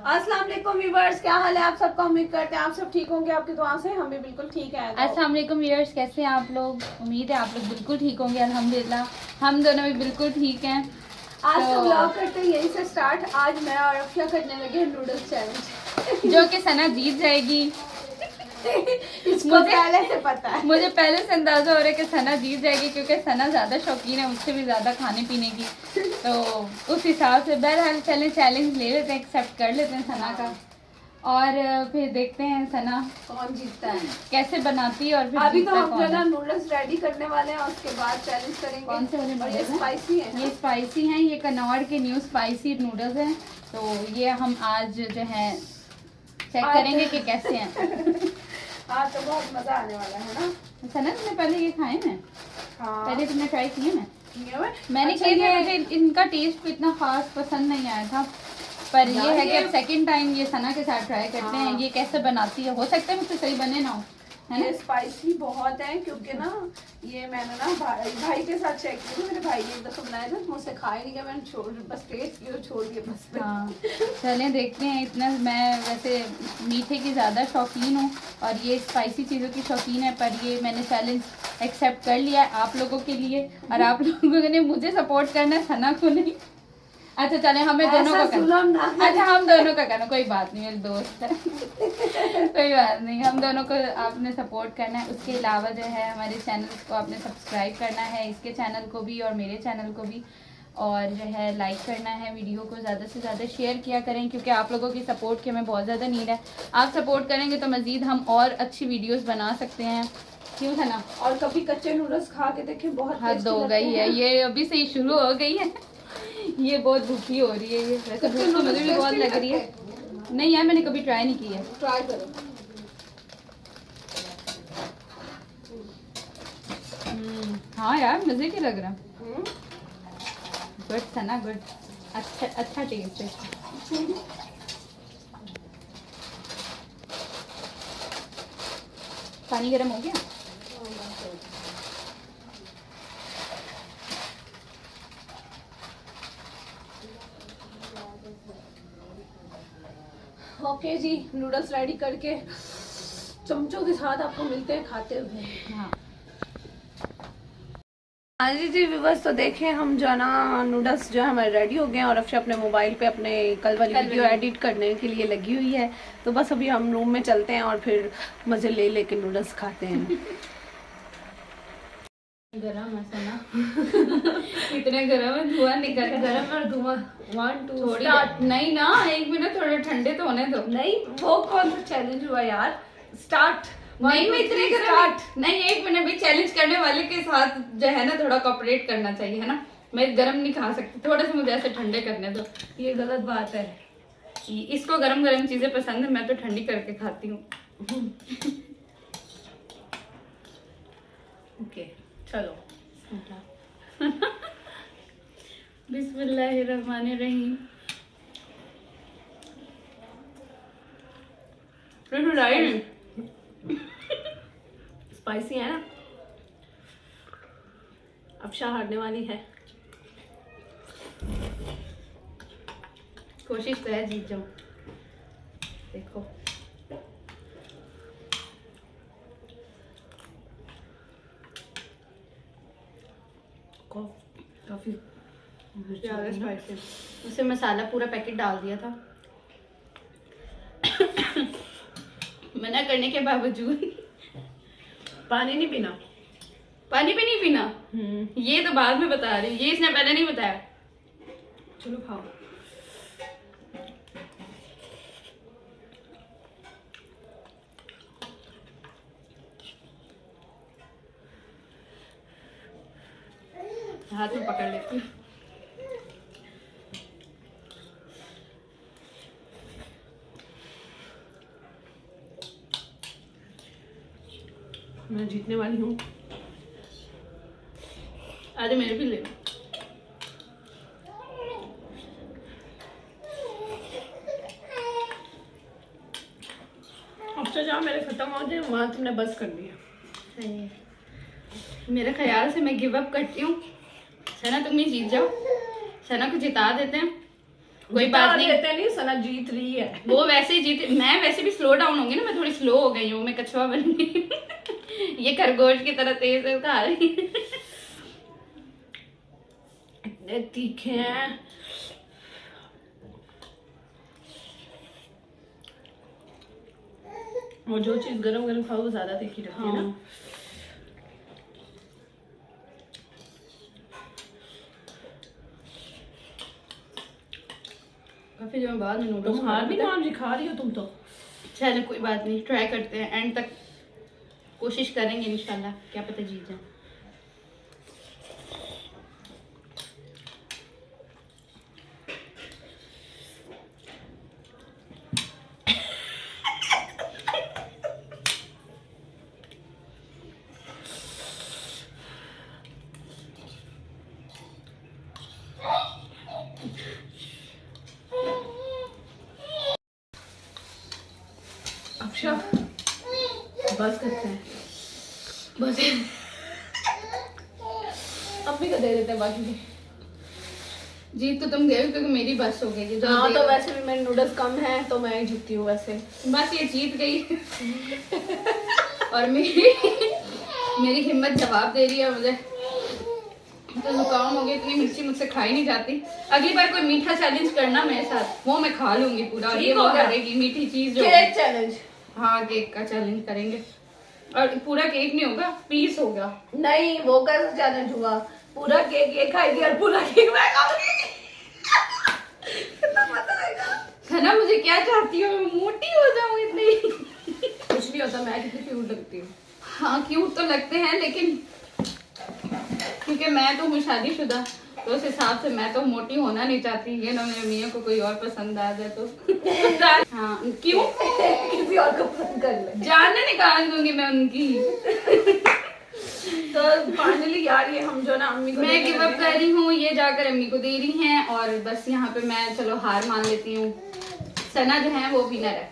अस्सलाम वालेकुम व्यूअर्स, क्या हाल है आप सबका। उम्मीद करते हैं आप सब ठीक होंगे, आपकी दुआ से हम भी बिल्कुल ठीक हैं। अस्सलाम वालेकुम व्यूअर्स, कैसे हैं आप लोग। उम्मीद है आप लोग बिल्कुल ठीक होंगे। अल्हम्दुलिल्लाह हम दोनों भी बिल्कुल ठीक हैं। आज तो व्लॉग करते हैं यहीं से स्टार्ट। आज मैं और अफिया करने लगे नूडल्स चैलेंज जो कि सना जीत जाएगी। इसको पहले से पता है, मुझे पहले से अंदाजा हो रहा है कि सना जीत जाएगी, क्योंकि सना ज़्यादा शौकीन है मुझसे भी ज़्यादा खाने पीने की। तो उस हिसाब से बहरहाल चलें चैलेंज ले लेते हैं, एक्सेप्ट कर लेते हैं सना का, और फिर देखते हैं सना कौन जीतता है, कैसे बनाती है। और फिर अभी तो जीतता हम कौन जो है। ना नूडल्स रेडी करने वाले हैं, उसके बाद चैलेंज करेंगे। कौन से वाले और ये नूडल्स हैं? स्पाइसी है, ये स्पाइसी हैं, ये कनौर के न्यू स्पाइसी नूडल्स हैं। तो ये हम आज जो है चेक करेंगे कि कैसे हैं। आज तो बहुत मजा आने वाला है ना। सना तुमने पहले ये खाए हैं? हाँ पहले तुमने ट्राई किए हैं? मैंने अच्छा, किए थे, ये मुझे इनका टेस्ट भी इतना खास पसंद नहीं आया था। पर ये है कि अब सेकंड टाइम ये सना के साथ ट्राई करते हैं। ये कैसे बनाती है, हो सकता है मुझसे सही बने ना हो, है ये ना। स्पाइसी बहुत है, क्योंकि ना ये मैंने ना भाई के साथ चेक किया। मेरे भाई ने एक दफा बनाया था, मुझसे खाया नहीं गया, मैंने छोड़ बस टेस्ट किया, छोड़ दिया बस। हाँ चलें देखते हैं। इतना मैं वैसे मीठे की ज़्यादा शौकीन हूँ और ये स्पाइसी चीज़ों की शौकीन है, पर ये मैंने चैलेंज एक्सेप्ट कर लिया है आप लोगों के लिए, और आप लोगों ने मुझे सपोर्ट करना है, सना को नहीं। अच्छा चलें, हमें दोनों का करना। अच्छा हम दोनों का करना, कोई बात नहीं, मेरे दोस्त है। कोई बात नहीं, हम दोनों को आपने सपोर्ट करना है। उसके अलावा जो है हमारे चैनल को आपने सब्सक्राइब करना है, इसके चैनल को भी और मेरे चैनल को भी, और जो है लाइक करना है। वीडियो को ज़्यादा से ज़्यादा शेयर किया करें, क्योंकि आप लोगों की सपोर्ट की हमें बहुत ज़्यादा नीड है। आप सपोर्ट करेंगे तो मज़ीद हम और अच्छी वीडियोस बना सकते हैं, क्यों है ना। और कभी कच्चे नूडल्स खा के देखें, बहुत हद हो गई है, ये अभी से ही शुरू हो गई है। ये बहुत भूखी हो रही है। ये वैसे भूख तो मुझे भी बहुत लग रही है। नहीं यार, मैंने कभी ट्राई नहीं की है। ट्राई करो। हाँ यार मज़े की लग रहा। गुड सना, गुड, अच्छा अच्छा टेस्ट है। पानी गर्म हो गया। ओके जी, नूडल्स रेडी करके चमचों के साथ आपको मिलते हैं खाते हुए। हाँ हाँ जी व्यूवर्स, तो देखें हम जो है ना नूडल्स जो है हमारे रेडी हो गए हैं, और अफशा अपने मोबाइल पे अपने कल वाली वीडियो एडिट करने के लिए लगी हुई है। तो बस अभी हम रूम में चलते हैं और फिर मजे ले लेके नूडल्स खाते हैं। गरम है सना। इतने गरम है, धुआं निकल रहा है। गरम और धुआं। 1 2 थोड़ी स्टार्ट। नहीं ना, एक मिनट, थोड़े ठंडे तो होने दो। नहीं, वो कौन सा चैलेंज हुआ यार। स्टार्ट। नहीं मैं इतने गरम नहीं, एक मिनट भी। चैलेंज करने वाले के साथ जो है ना थोड़ा कोऑपरेट करना चाहिए, है ना। मैं गरम नहीं खा सकती, थोड़े से मुझे ऐसे ठंडे करने दो। ये गलत बात है। इसको गरम गरम चीजें पसंद है, मैं तो ठंडी करके खाती हूँ। ओके चलो। बिस्मिल्लाहिर्रहमानिर्रहीम। स्पाइसी है ना। अफशा हारने वाली है। कोशिश तो है जीत जाऊं। देखो काफी ज्यादा स्पाइसी। उसे मसाला पूरा पैकेट डाल दिया था। मना करने के बावजूद। पानी नहीं पीना। पानी भी नहीं पीना। ये तो बाद में बता रही, ये इसने पहले नहीं बताया। चलो खाओ। हाथ में पकड़ लेती हूँ। मैं जीतने वाली हूँ। आधे मेरे भी ले लो। अब तो जहाँ मेरे खत्म हो जाए वहाँ तुमने बस कर दिया। सही है। मेरे ख्याल से मैं गिव अप करती हूँ। सना तुम ही जीत जाओ, सना को जिता देते हैं कोई बात नहीं, देते नहीं, सना जीत रही है। वो वैसे ही जीत, मैं वैसे भी स्लो डाउन होंगी ना, मैं थोड़ी स्लो हो गई हूँ, मैं कछुआ बन गई। ये खरगोश की तरह तेज से खा रही। इतने तीखे हैं। और जो चीज गरम गरम खाओ वो ज्यादा तीखी लगती है ना। काफी दिनों बाद में नूडल्स तुम हार नहीं मान रही, खा रही हो तुम तो। चलो कोई बात नहीं, ट्राई करते हैं, एंड तक कोशिश करेंगे इंशाल्लाह, क्या पता जीत जाए। अच्छा बस करते हैं, बस अम्मी को दे देते हैं बाकी की। जीत तो तुम गए हो क्योंकि मेरी बस हो गई है। हाँ तो वैसे भी मेरे नूडल्स कम हैं तो मैं जीतती हूँ वैसे। बस ये जीत गई। और मेरी हिम्मत जवाब दे रही है मुझे। तो जुकाम हो गया, इतनी मिर्ची मुझसे खाई नहीं जाती। अगली बार कोई मीठा चैलेंज करना मेरे साथ, वो मैं खा लूंगी पूरा। ये वो करेगी मीठी चीज जो केक चैलेंज। हाँ केक का चैलेंज करेंगे, और पूरा केक नहीं होगा, पीस होगा। नहीं वो कैसा चैलेंज हुआ, पूरा केक ये खाएगी और पूरा केक मैं खाऊंगी। कितना मजा आएगा। है ना, मुझे क्या चाहती हो, मैं मोटी हो जाऊं इतनी। कुछ नहीं होता, मैं कितनी क्यूट लगती हूँ। हाँ क्यूट तो लगते हैं, लेकिन क्योंकि मैं तो हूँ शादीशुदा, तो उस हिसाब से मैं तो मोटी होना नहीं चाहती। ये ना मेरे मियाँ को कोई और पसंद आ जाए तो। हाँ क्यों, किसी और को पसंद कर ले, जान निकाल दूंगी मैं उनकी। तो फाइनली यार ये हम जो ना अम्मी को मैं गिव अप कर रही हूँ, ये जाकर अम्मी को दे रही हैं, और बस यहाँ पे मैं चलो हार मान लेती हूँ। सना जो है वो विनर है,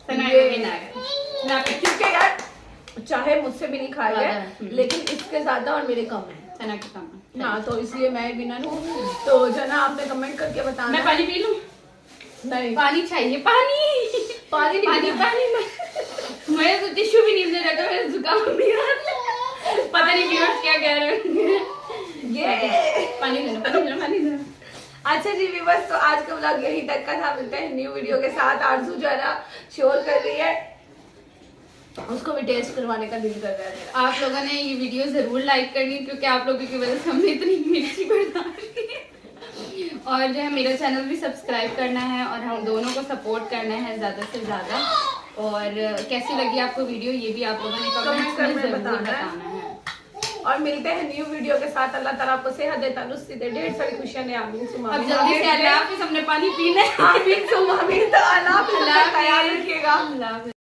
सना विनर है। क्योंकि यार चाहे मुझसे भी नहीं खाए गए, लेकिन इसके ज्यादा और मेरे कम है, सना के कम है। हाँ तो इसलिए मैं विनर हूँ। तो जना आपने कमेंट करके बताना। मैं पानी पी लूँ? नहीं पानी चाहिए, पानी पानी नहीं पानी पीना। पानी। मैं तो टिश्यू भी नहीं दे रखा, मेरा जुकाम भी आ रहा है। पता नहीं व्यूअर्स क्या कह रहे होंगे। ये पानी देना, पानी देना, पानी देना। अच्छा जी व्यूअर्स, तो आज का व्लॉग यही तक का था। मिलते हैं न्यू वीडियो के साथ। आरजू जो है ना शोर कर रही है, उसको भी टेस्ट करवाने का दिल कर रहा है मेरा। आप लोगों ने ये वीडियो जरूर लाइक करनी, क्योंकि आप लोगों की वजह से हमने इतनी मिर्ची बढ़ा दी है। और जो है मेरा चैनल भी सब्सक्राइब करना है, और हम दोनों को सपोर्ट करना है ज़्यादा से ज़्यादा। और कैसी लगी आपको वीडियो, ये भी आप लोगों ने कमेंट्स में जरूर बताना है। और मिलते हैं न्यू वीडियो के साथ। अल्लाह ताला आपको सेहत दे, तंदुरुस्ती दे, ढेर सारी खुशियां दे। आमीन सुमा अब जल्दी से अल्लाह हाफिज़, हमने पानी पीना है। आमीन सुमा आमीन। तो अल्लाह हाफिज़, ख्याल रखिएगा।